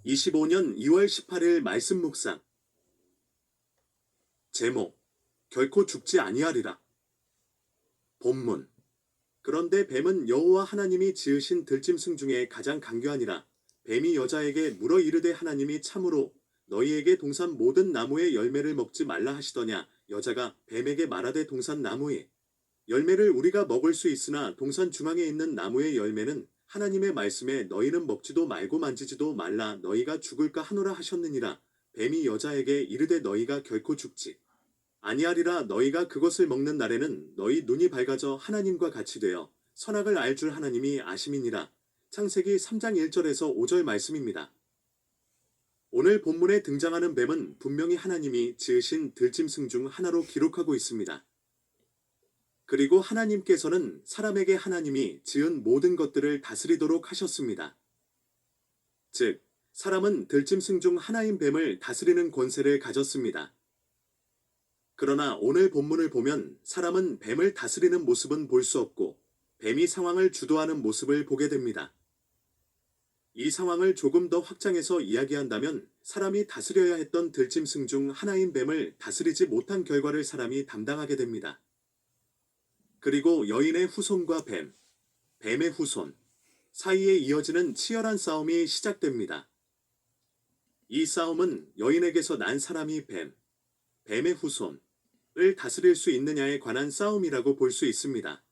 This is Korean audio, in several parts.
25년 2월 18일 말씀 묵상. 제목, 결코 죽지 아니하리라. 본문. 그런데 뱀은 여호와 하나님이 지으신 들짐승 중에 가장 강교하니라. 뱀이 여자에게 물어 이르되 하나님이 참으로 너희에게 동산 모든 나무의 열매를 먹지 말라 하시더냐. 여자가 뱀에게 말하되 동산 나무의 열매를 우리가 먹을 수 있으나 동산 중앙에 있는 나무의 열매는 하나님의 말씀에 너희는 먹지도 말고 만지지도 말라 너희가 죽을까 하노라 하셨느니라. 뱀이 여자에게 이르되 너희가 결코 죽지 아니하리라. 너희가 그것을 먹는 날에는 너희 눈이 밝아져 하나님과 같이 되어 선악을 알 줄 하나님이 아심이니라. 창세기 3장 1절에서 5절 말씀입니다. 오늘 본문에 등장하는 뱀은 분명히 하나님이 지으신 들짐승 중 하나로 기록하고 있습니다. 그리고 하나님께서는 사람에게 하나님이 지은 모든 것들을 다스리도록 하셨습니다. 즉, 사람은 들짐승 중 하나인 뱀을 다스리는 권세를 가졌습니다. 그러나 오늘 본문을 보면 사람은 뱀을 다스리는 모습은 볼 수 없고 뱀이 상황을 주도하는 모습을 보게 됩니다. 이 상황을 조금 더 확장해서 이야기한다면 사람이 다스려야 했던 들짐승 중 하나인 뱀을 다스리지 못한 결과를 사람이 담당하게 됩니다. 그리고 여인의 후손과 뱀의 후손 사이에 이어지는 치열한 싸움이 시작됩니다. 이 싸움은 여인에게서 난 사람이 뱀의 후손을 다스릴 수 있느냐에 관한 싸움이라고 볼 수 있습니다.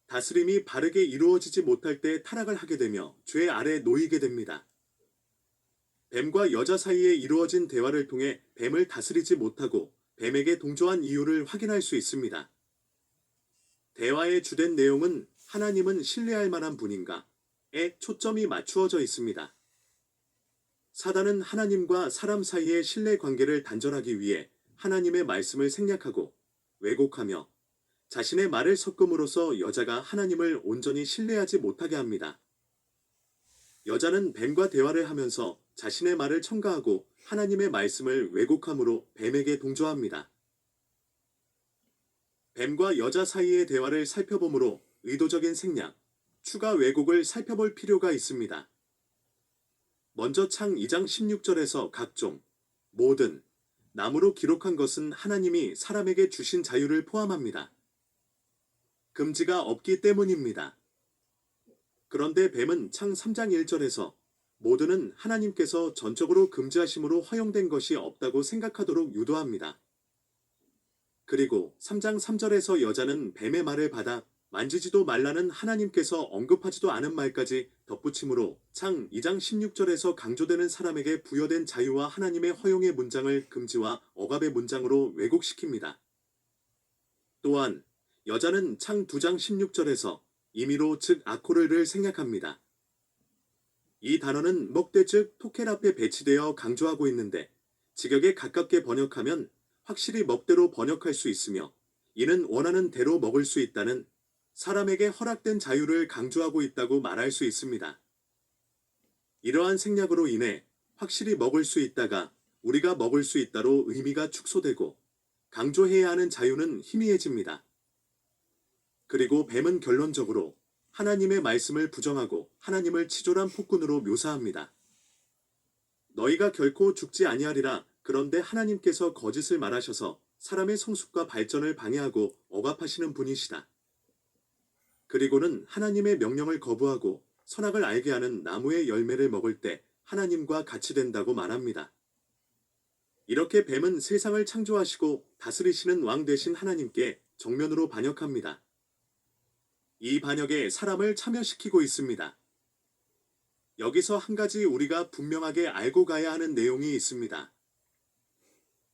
다스림이 바르게 이루어지지 못할 때 타락을 하게 되며 죄 아래 놓이게 됩니다. 뱀과 여자 사이에 이루어진 대화를 통해 뱀을 다스리지 못하고 뱀에게 동조한 이유를 확인할 수 있습니다. 대화의 주된 내용은 하나님은 신뢰할 만한 분인가에 초점이 맞추어져 있습니다. 사단은 하나님과 사람 사이의 신뢰 관계를 단절하기 위해 하나님의 말씀을 생략하고 왜곡하며 자신의 말을 섞음으로써 여자가 하나님을 온전히 신뢰하지 못하게 합니다. 여자는 뱀과 대화를 하면서 자신의 말을 첨가하고 하나님의 말씀을 왜곡함으로 뱀에게 동조합니다. 뱀과 여자 사이의 대화를 살펴보므로 의도적인 생략, 추가 왜곡을 살펴볼 필요가 있습니다. 먼저 창 2장 16절에서 각종, 모든, 나무로 기록한 것은 하나님이 사람에게 주신 자유를 포함합니다. 금지가 없기 때문입니다. 그런데 뱀은 창 3장 1절에서 모두는 하나님께서 전적으로 금지하심으로 허용된 것이 없다고 생각하도록 유도합니다. 그리고 3장 3절에서 여자는 뱀의 말을 받아 만지지도 말라는 하나님께서 언급하지도 않은 말까지 덧붙임으로 창 2장 16절에서 강조되는 사람에게 부여된 자유와 하나님의 허용의 문장을 금지와 억압의 문장으로 왜곡시킵니다. 또한 여자는 창 2장 16절에서 임의로 즉 아코르를 생략합니다. 이 단어는 먹되 즉 토켈 앞에 배치되어 강조하고 있는데 직역에 가깝게 번역하면 확실히 먹대로 번역할 수 있으며 이는 원하는 대로 먹을 수 있다는 사람에게 허락된 자유를 강조하고 있다고 말할 수 있습니다. 이러한 생략으로 인해 확실히 먹을 수 있다가 우리가 먹을 수 있다로 의미가 축소되고 강조해야 하는 자유는 희미해집니다. 그리고 뱀은 결론적으로 하나님의 말씀을 부정하고 하나님을 치졸한 폭군으로 묘사합니다. 너희가 결코 죽지 아니하리라. 그런데 하나님께서 거짓을 말하셔서 사람의 성숙과 발전을 방해하고 억압하시는 분이시다. 그리고는 하나님의 명령을 거부하고 선악을 알게 하는 나무의 열매를 먹을 때 하나님과 같이 된다고 말합니다. 이렇게 뱀은 세상을 창조하시고 다스리시는 왕 되신 하나님께 정면으로 반역합니다. 이 반역에 사람을 참여시키고 있습니다. 여기서 한 가지 우리가 분명하게 알고 가야 하는 내용이 있습니다.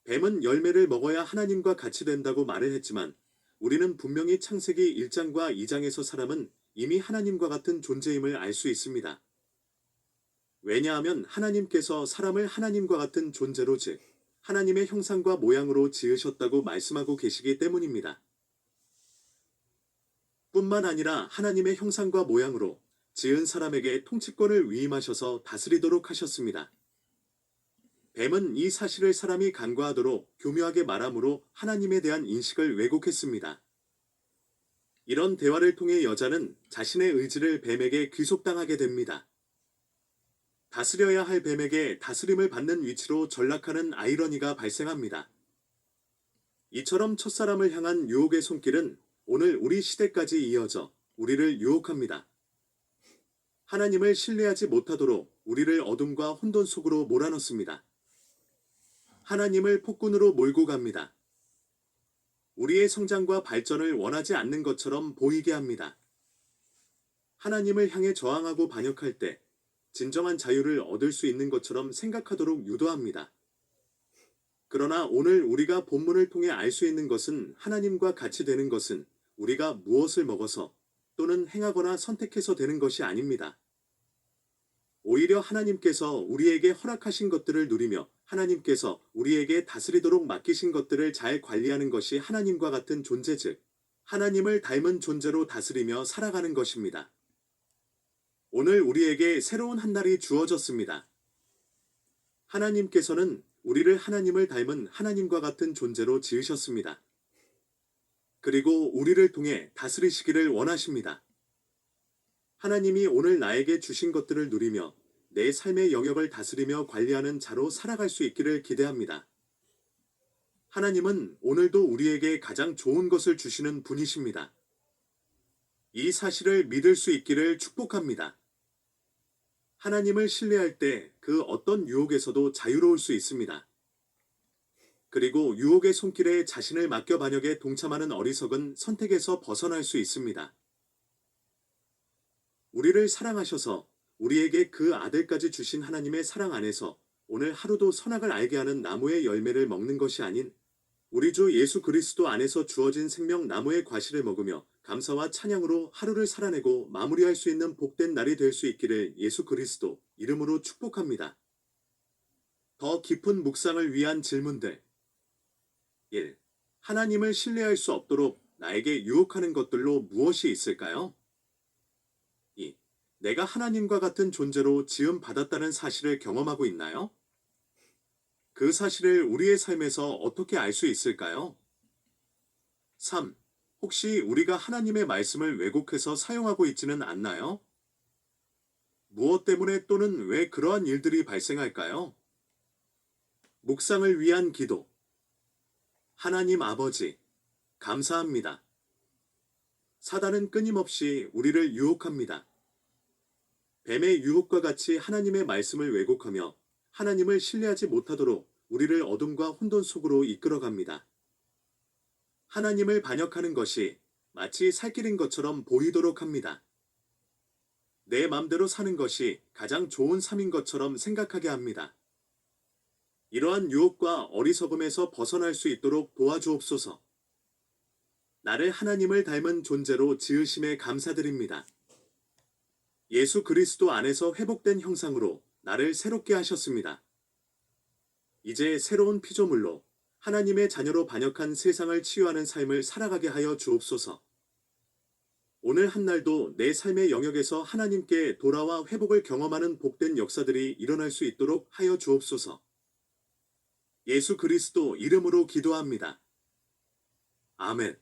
뱀은 열매를 먹어야 하나님과 같이 된다고 말을 했지만 우리는 분명히 창세기 1장과 2장에서 사람은 이미 하나님과 같은 존재임을 알 수 있습니다. 왜냐하면 하나님께서 사람을 하나님과 같은 존재로 즉 하나님의 형상과 모양으로 지으셨다고 말씀하고 계시기 때문입니다. 뿐만 아니라 하나님의 형상과 모양으로 지은 사람에게 통치권을 위임하셔서 다스리도록 하셨습니다. 뱀은 이 사실을 사람이 간과하도록 교묘하게 말함으로 하나님에 대한 인식을 왜곡했습니다. 이런 대화를 통해 여자는 자신의 의지를 뱀에게 귀속당하게 됩니다. 다스려야 할 뱀에게 다스림을 받는 위치로 전락하는 아이러니가 발생합니다. 이처럼 첫사람을 향한 유혹의 손길은 오늘 우리 시대까지 이어져 우리를 유혹합니다. 하나님을 신뢰하지 못하도록 우리를 어둠과 혼돈 속으로 몰아넣습니다. 하나님을 폭군으로 몰고 갑니다. 우리의 성장과 발전을 원하지 않는 것처럼 보이게 합니다. 하나님을 향해 저항하고 반역할 때 진정한 자유를 얻을 수 있는 것처럼 생각하도록 유도합니다. 그러나 오늘 우리가 본문을 통해 알 수 있는 것은 하나님과 같이 되는 것은 우리가 무엇을 먹어서 또는 행하거나 선택해서 되는 것이 아닙니다. 오히려 하나님께서 우리에게 허락하신 것들을 누리며 하나님께서 우리에게 다스리도록 맡기신 것들을 잘 관리하는 것이 하나님과 같은 존재 즉 하나님을 닮은 존재로 다스리며 살아가는 것입니다. 오늘 우리에게 새로운 한 날이 주어졌습니다. 하나님께서는 우리를 하나님을 닮은 하나님과 같은 존재로 지으셨습니다. 그리고 우리를 통해 다스리시기를 원하십니다. 하나님이 오늘 나에게 주신 것들을 누리며 내 삶의 영역을 다스리며 관리하는 자로 살아갈 수 있기를 기대합니다. 하나님은 오늘도 우리에게 가장 좋은 것을 주시는 분이십니다. 이 사실을 믿을 수 있기를 축복합니다. 하나님을 신뢰할 때 그 어떤 유혹에서도 자유로울 수 있습니다. 그리고 유혹의 손길에 자신을 맡겨 반역에 동참하는 어리석은 선택에서 벗어날 수 있습니다. 우리를 사랑하셔서 우리에게 그 아들까지 주신 하나님의 사랑 안에서 오늘 하루도 선악을 알게 하는 나무의 열매를 먹는 것이 아닌 우리 주 예수 그리스도 안에서 주어진 생명 나무의 과실을 먹으며 감사와 찬양으로 하루를 살아내고 마무리할 수 있는 복된 날이 될 수 있기를 예수 그리스도 이름으로 축복합니다. 더 깊은 묵상을 위한 질문들 1. 하나님을 신뢰할 수 없도록 나에게 유혹하는 것들로 무엇이 있을까요? 2. 내가 하나님과 같은 존재로 지음받았다는 사실을 경험하고 있나요? 그 사실을 우리의 삶에서 어떻게 알 수 있을까요? 3. 혹시 우리가 하나님의 말씀을 왜곡해서 사용하고 있지는 않나요? 무엇 때문에 또는 왜 그러한 일들이 발생할까요? 묵상을 위한 기도. 하나님 아버지, 감사합니다. 사단은 끊임없이 우리를 유혹합니다. 뱀의 유혹과 같이 하나님의 말씀을 왜곡하며 하나님을 신뢰하지 못하도록 우리를 어둠과 혼돈 속으로 이끌어갑니다. 하나님을 반역하는 것이 마치 살 길인 것처럼 보이도록 합니다. 내 맘대로 사는 것이 가장 좋은 삶인 것처럼 생각하게 합니다. 이러한 유혹과 어리석음에서 벗어날 수 있도록 도와주옵소서. 나를 하나님을 닮은 존재로 지으심에 감사드립니다. 예수 그리스도 안에서 회복된 형상으로 나를 새롭게 하셨습니다. 이제 새로운 피조물로 하나님의 자녀로 반역한 세상을 치유하는 삶을 살아가게 하여 주옵소서. 오늘 한 날도 내 삶의 영역에서 하나님께 돌아와 회복을 경험하는 복된 역사들이 일어날 수 있도록 하여 주옵소서. 예수 그리스도 이름으로 기도합니다. 아멘.